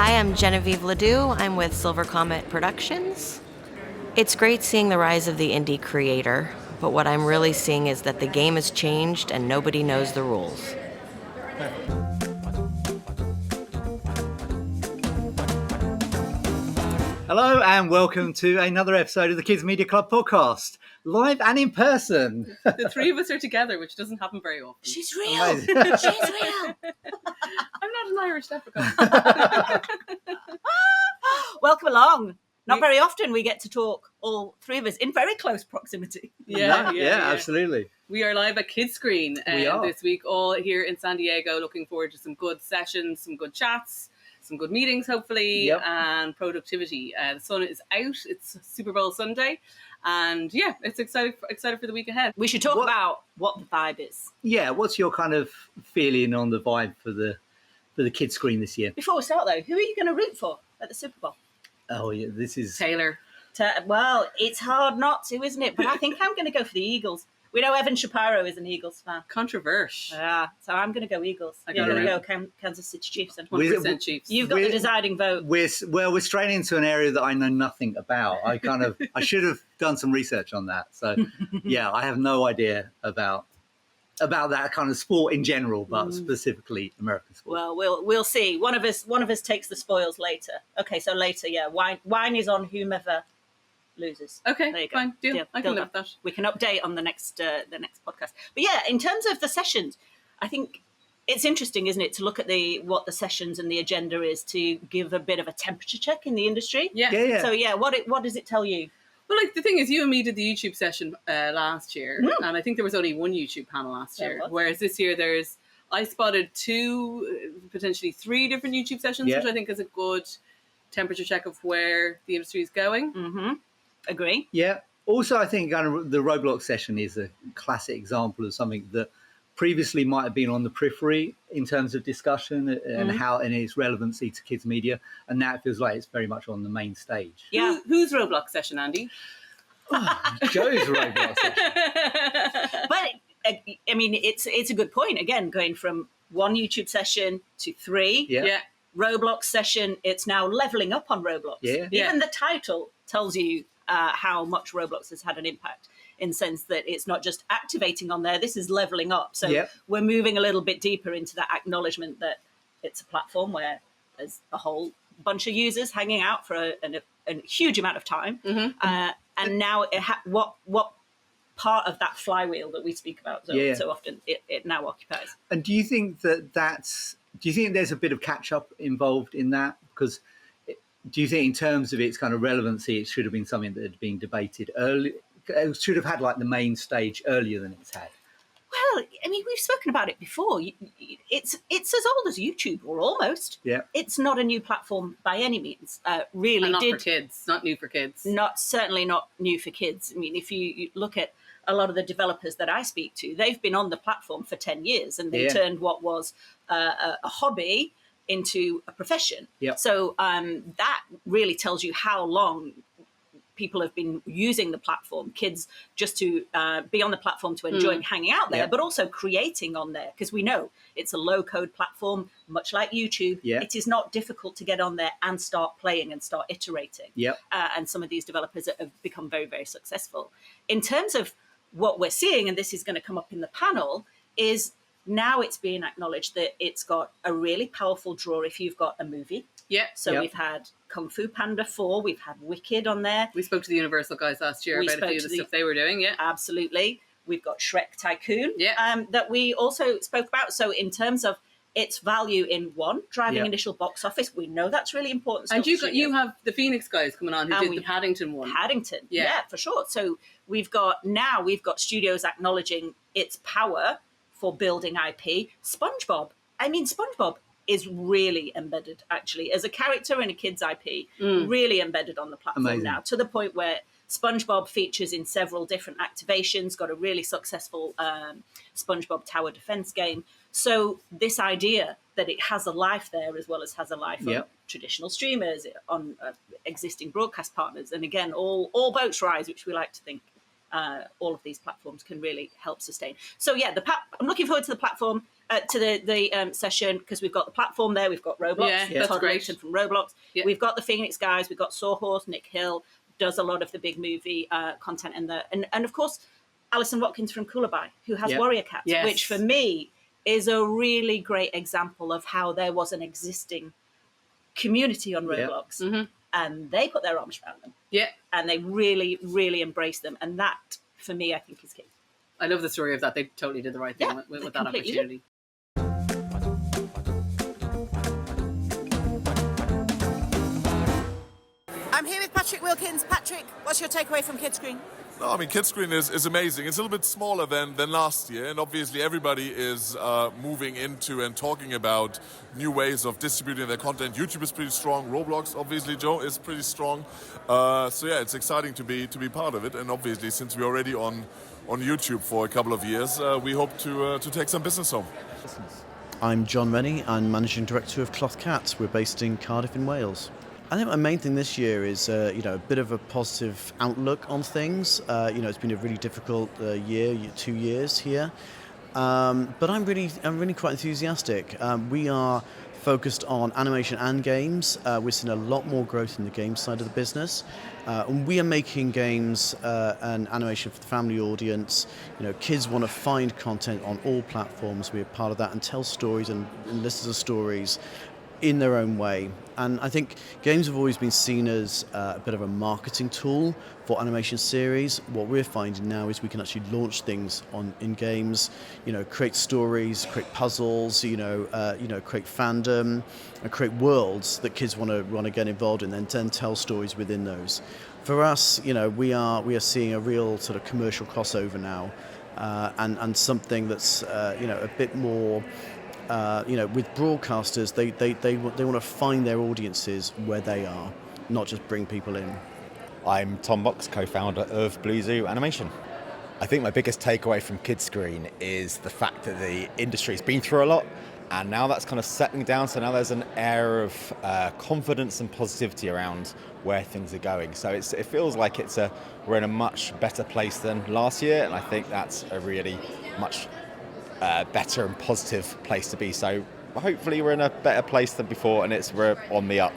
Hi, I'm Genevieve Ledoux. I'm with Silver Comet Productions. It's great seeing the rise of the indie creator, but what I'm really seeing is that the game has changed and nobody knows the rules. Hello and welcome to another episode of the Kids Media Club podcast, live and in person. The three of us are together, which doesn't happen very often. She's real! Amazing. She's real! I'm not an Irish leprechaun. Welcome along. Not very often we get to talk, all three of us, in very close proximity. Yeah, Absolutely. We are live at Kidscreen this week, all here in San Diego. Looking forward to some good sessions, some good chats, some good meetings, hopefully, and productivity. The sun is out. It's Super Bowl Sunday. And yeah, it's excited for the week ahead. We should talk about what the vibe is. Yeah, what's your kind of feeling on the vibe for the Kidscreen this year? Before we start, though, who are you going to root for at the Super Bowl? Oh, yeah, this is... Taylor. Well, it's hard not to, isn't it? But I think I'm going to go for the Eagles. We know Evan Shapiro is an Eagles fan. Controversial. Yeah, so I'm going to go Eagles. You're going to go Kansas City Chiefs. 100% Chiefs. You've got the deciding vote. We're straying into an area that I know nothing about. I should have done some research on that. So, yeah, I have no idea about that kind of sport in general, but specifically American sport. Well, we'll see. One of us takes the spoils later. Okay, so later, yeah. Wine is on whomever loses. Okay, there you go. fine, deal. I can live with that. We can update on the next podcast. But yeah, in terms of the sessions, I think it's interesting, isn't it, to look at what the sessions and the agenda is to give a bit of a temperature check in the industry. Yeah. So yeah, what does it tell you? Well, like the thing is, you and me did the YouTube session last year, and I think there was only one YouTube panel last year. Whereas this year, I spotted 2, potentially 3 different YouTube sessions, which I think is a good temperature check of where the industry is going. Mm-hmm. Agree. Yeah. Also, I think kind of the Roblox session is a classic example of something that previously might have been on the periphery in terms of discussion and its relevancy to kids media, and now it feels like it's very much on the main stage. Yeah. Whose Roblox session, Andy? Joe's Roblox session. But I mean, it's a good point. Again, going from 1 YouTube session to 3. Yeah. Roblox session. It's now leveling up on Roblox. Yeah. Even the title tells you how much Roblox has had an impact, in the sense that it's not just activating on there. This is leveling up. So we're moving a little bit deeper into that acknowledgement that it's a platform where there's a whole bunch of users hanging out for a huge amount of time. And now what part of that flywheel that we speak about so often it now occupies. And do you think do you think there's a bit of catch up involved in that? Because do you think in terms of its kind of relevancy, it should have been something that had been debated early? It should have had like the main stage earlier than it's had. Well, I mean, we've spoken about it before. It's as old as YouTube, or almost. Yeah. It's not a new platform by any means. Really, and not for kids. Not new for kids. Certainly not new for kids. I mean, if you look at a lot of the developers that I speak to, they've been on the platform for 10 years, and they turned what was a hobby into a profession. Yeah. So that really tells you how long people have been using the platform, kids, just to be on the platform to enjoy hanging out there, but also creating on there, because we know it's a low-code platform, much like YouTube. It is not difficult to get on there and start playing and start iterating. And some of these developers have become very, very successful. In terms of what we're seeing, and this is going to come up in the panel, is now it's being acknowledged that it's got a really powerful draw if you've got a movie. So we've had Kung Fu Panda 4, we've had Wicked on there. We spoke to the Universal guys last year about a few of the stuff they were doing. Absolutely. We've got Shrek Tycoon that we also spoke about. So in terms of its value in driving initial box office, we know that's really important. And you have the Phoenix guys coming on who did the Paddington one. Paddington, for sure. So we've got studios acknowledging its power for building IP. SpongeBob is really embedded, actually, as a character in a kid's IP, really embedded on the platform now, to the point where SpongeBob features in several different activations, got a really successful SpongeBob Tower Defense game. So this idea that it has a life there, as well as has a life on traditional streamers, on existing broadcast partners, and again, all boats rise, which we like to think all of these platforms can really help sustain. So yeah, I'm looking forward to the platform. to the session, because we've got the platform there. We've got Roblox. Yeah, that's Todd great. Linton from Roblox. Yeah. We've got the Phoenix guys. We've got Sawhorse, Nick Hill does a lot of the big movie content in there, and of course Alison Watkins from Coolaby, who has Warrior Cats, Yes. which for me is a really great example of how there was an existing community on Roblox, and they put their arms around them. Yeah. And they really, really embraced them. And that, for me, I think is key. I love the story of that. They totally did the right thing with that opportunity. I'm here with Patrick Wilkins. Patrick, what's your takeaway from Kidscreen? No, I mean, Kidscreen is amazing. It's a little bit smaller than last year, and obviously everybody is moving into and talking about new ways of distributing their content. YouTube is pretty strong. Roblox, obviously, Joe, is pretty strong. So yeah, it's exciting to be part of it. And obviously, since we're already on YouTube for a couple of years, we hope to take some business home. I'm John Rennie. I'm Managing Director of Cloth Cats. We're based in Cardiff in Wales. I think my main thing this year is, a bit of a positive outlook on things. It's been a really difficult 2 years here, but I'm really quite enthusiastic. We are focused on animation and games. We're seeing a lot more growth in the game side of the business, and we are making games and animation for the family audience. Kids want to find content on all platforms. We're part of that and tell stories and listen to stories in their own way. And I think games have always been seen as a bit of a marketing tool for animation series. What we're finding now is we can actually launch things in games, create stories, create puzzles, create fandom, and create worlds that kids want to get involved in, and then tell stories within those. For us, we are seeing a real sort of commercial crossover now, and something that's a bit more. With broadcasters, they want to find their audiences where they are, not just bring people in. I'm Tom Box, co-founder of Blue Zoo Animation. I think my biggest takeaway from Kidscreen is the fact that the industry's been through a lot, and now that's kind of settling down, so now there's an air of confidence and positivity around where things are going. So it feels like we're in a much better place than last year, and I think that's a really much better and positive place to be. So hopefully we're in a better place than before, and we're on the up.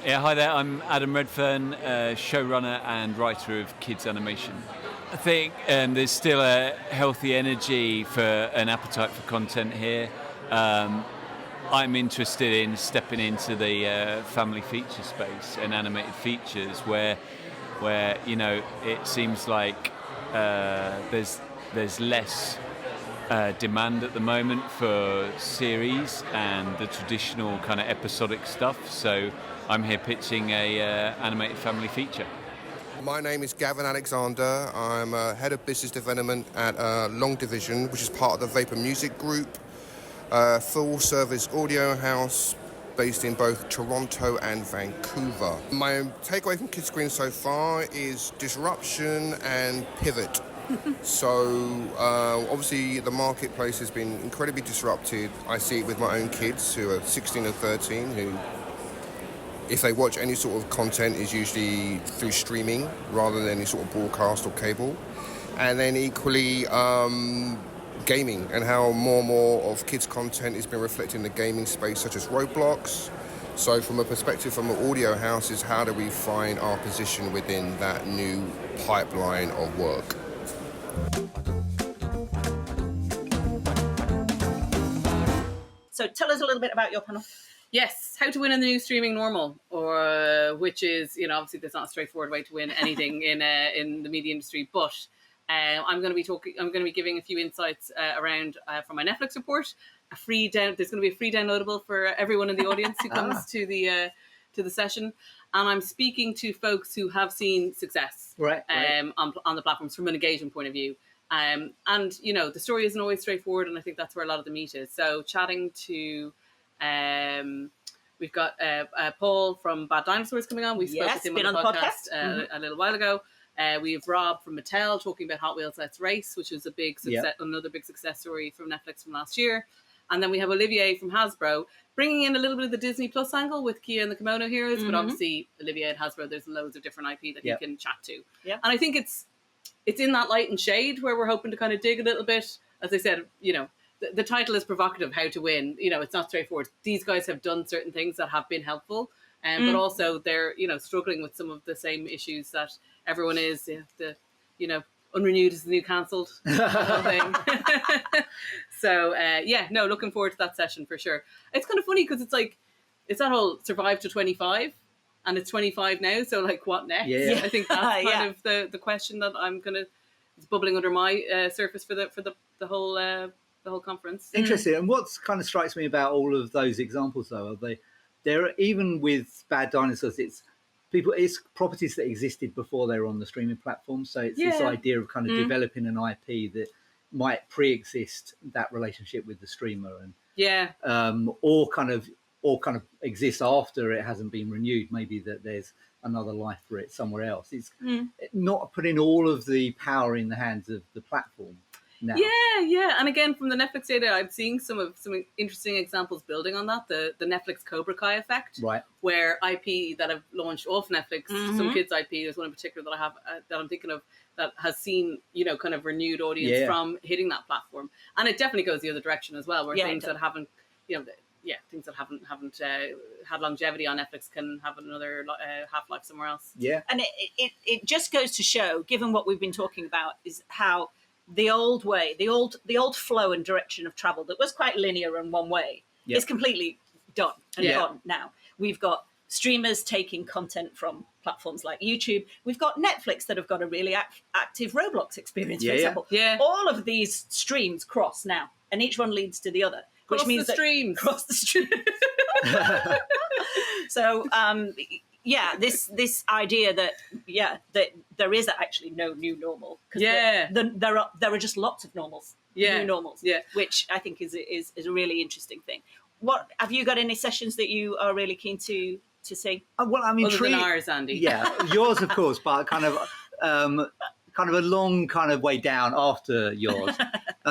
Yeah, hi there. I'm Adam Redfern, showrunner and writer of Kids Animation. I think there's still a healthy energy for an appetite for content here. I'm interested in stepping into the family feature space and animated features where it seems like there's less demand at the moment for series and the traditional kind of episodic stuff. So I'm here pitching a animated family feature. My name is Gavin Alexander. I'm head of business development at Long Division, which is part of the Vapor Music Group, full service audio house based in both Toronto and Vancouver. My takeaway from Kidscreen so far is disruption and pivot. So obviously the marketplace has been incredibly disrupted. I see it with my own kids who are 16 and 13, who, if they watch any sort of content, is usually through streaming rather than any sort of broadcast or cable. And then equally gaming, and how more and more of kids' content is being reflected in the gaming space, such as Roblox. So from a perspective from an audio house is, how do we find our position within that new pipeline of work? So tell us a little bit about your panel. Yes, how to win in the new streaming normal, or which is, obviously there's not a straightforward way to win anything in the media industry, but I'm going to be giving a few insights around from my Netflix report. There's going to be a free downloadable for everyone in the audience who comes to the session, and I'm speaking to folks who have seen success on the platforms from an engagement point of view. And the story isn't always straightforward, and I think that's where a lot of the meat is. So chatting to we've got Paul from Bad Dinosaurs coming on. We spoke with him on the podcast a little while ago. We have Rob from Mattel talking about Hot Wheels Let's Race, which was a big success, another big success story from Netflix from last year. And then we have Olivier from Hasbro bringing in a little bit of the Disney Plus angle with Kia and the Kimono Heroes. But obviously, Olivier at Hasbro, there's loads of different IP that you can chat to. And I think it's in that light and shade where we're hoping to kind of dig a little bit. As I said, the title is provocative, How to Win. You know, it's not straightforward. These guys have done certain things that have been helpful, but also they're, you know, struggling with some of the same issues that everyone is. You know, unrenewed is the new cancelled thing. So looking forward to that session for sure. It's kind of funny because it's like, it's that whole survive to 25, and it's 25 now. So like, what next? Yeah. I think that's kind of the question that is bubbling under my surface for the whole conference. Interesting. And what kind of strikes me about all of those examples, though, are they're even with Bad Dinosaurs, it's properties that existed before they were on the streaming platform. So it's this idea of kind of developing an IP that might pre-exist that relationship with the streamer, and or kind of exist after it hasn't been renewed. Maybe that there's another life for it somewhere else. It's not putting all of the power in the hands of the platform now. Yeah. And again, from the Netflix data, I'm seeing some interesting examples building on that. The Netflix Cobra Kai effect, right? Where IP that have launched off Netflix, some kids IP. There's one in particular that I have that I'm thinking of that has seen, you know, kind of renewed audience from hitting that platform, and it definitely goes the other direction as well, where things that haven't, you know. Things that haven't had longevity on Netflix can have another half-life somewhere else. Yeah, and it just goes to show, given what we've been talking about, is how the old way, the old flow and direction of travel that was quite linear and one way is completely done and gone now. We've got streamers taking content from platforms like YouTube. We've got Netflix that have got a really active Roblox experience, for example. Yeah. All of these streams cross now, and each one leads to the other. Which means cross the streams. So, this idea that there is actually no new normal. There are just lots of normals. New normals. Yeah. Which I think is a really interesting thing. What have you got any sessions that you are really keen to see? Well, I'm intrigued. Other than ours, Andy. Yeah, yours, of course, but kind of a long kind of way down after yours.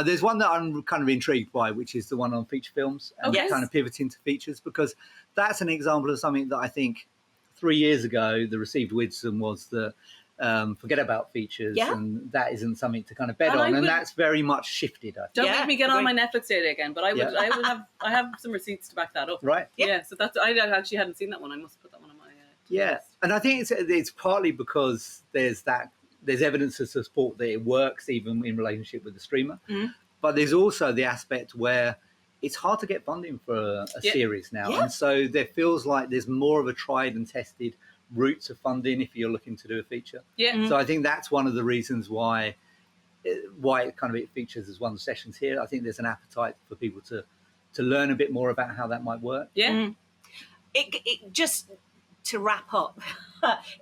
There's one that I'm kind of intrigued by, which is the one on feature films and kind of pivoting to features, because that's an example of something that I think 3 years ago the received wisdom was that forget about features, and that isn't something to kind of bet on, and that's very much shifted. I think. Don't make me get on my Netflix data again, but I have some receipts to back that up. Right. Yeah. So that's, I actually hadn't seen that one. I must put that one on my. List. And I think it's partly because there's evidence to support that it works even in relationship with the streamer. But there's also the aspect where it's hard to get funding for a series now. And so there feels like there's more of a tried and tested route to funding if you're looking to do a feature. So I think that's one of the reasons why it features as one of the sessions here. I think there's an appetite for people to learn a bit more about how that might work. It just, to wrap up,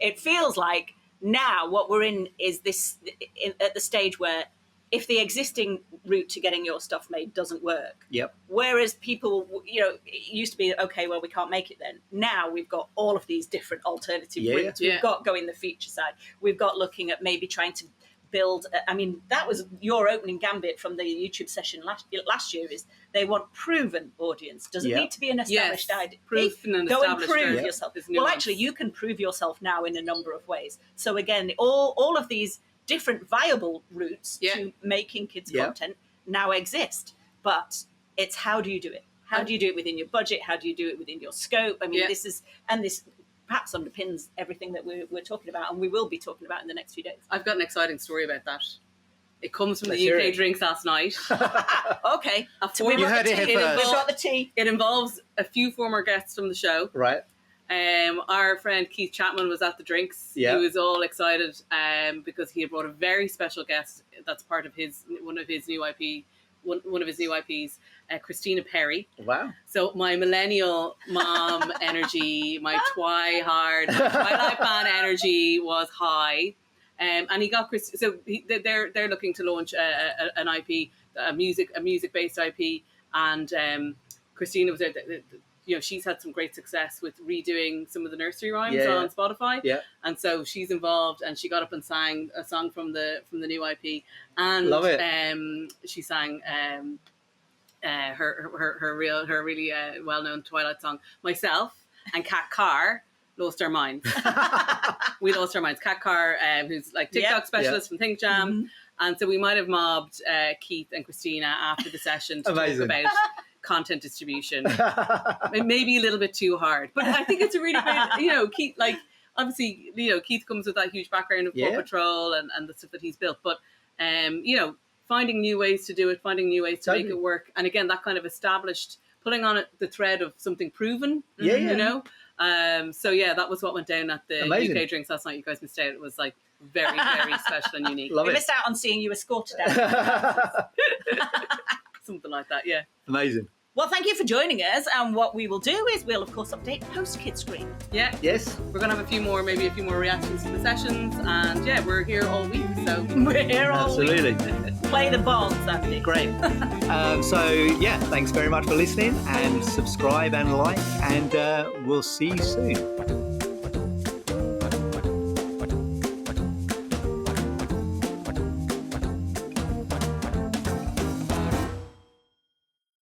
it feels like now what we're in is at the stage where if the existing route to getting your stuff made doesn't work, whereas people, it used to be, okay, well, we can't make it then. Now we've got all of these different alternative routes. We've got going the feature side. We've got looking at maybe trying to build, that was your opening gambit from the YouTube session last year, is they want proven audience. Doesn't need to be an established idea. Go and prove yourself. Well, actually, you can prove yourself now in a number of ways. So again, all of these different viable routes to making kids content now exist, but it's how do you do it? How do you do it within your budget? How do you do it within your scope? This perhaps underpins everything that we're talking about, and we will be talking about in the next few days. I've got an exciting story about that. It comes from the UK drinks last night. Okay. You heard it here first. We've got the tea. It involves a few former guests from the show. Right. Our friend Keith Chapman was at the drinks. He was all excited because he had brought a very special guest that's part of one of his new IPs, Christina Perry. Wow. So my millennial mom energy, my Twilight fan energy was high. And he got Chris. So they're looking to launch an IP, a music based IP, and Christina was there. She's had some great success with redoing some of the nursery rhymes on Spotify. Yeah. And so she's involved, and she got up and sang a song from the new IP, and love it. She sang her really well known Twilight song. Myself and Kat Carr lost our minds. We lost our minds. Kat Carr, who's like TikTok specialist from Think Jam, And so we might have mobbed Keith and Christina after the session to talk about content distribution. Maybe a little bit too hard, but I think it's a really great, Keith, like, obviously, Keith comes with that huge background of Paw Patrol and the stuff that he's built, but, finding new ways to do it, finding new ways to make it work. And again, that kind of established, pulling on it the thread of something proven, So yeah, that was what went down at the UK drinks last night. You guys missed out. It was like very, very special and unique. We missed out on seeing you escorted out. Something like that, yeah. Amazing. Well, thank you for joining us. And what we will do is we'll, of course, update post Kidscreen. Yeah. Yes. We're going to have maybe a few more reactions to the sessions. And yeah, we're here all week. So we're here all week. Absolutely. Play the bonds, Andy. Great. Thanks very much for listening, and subscribe and like, and we'll see you soon.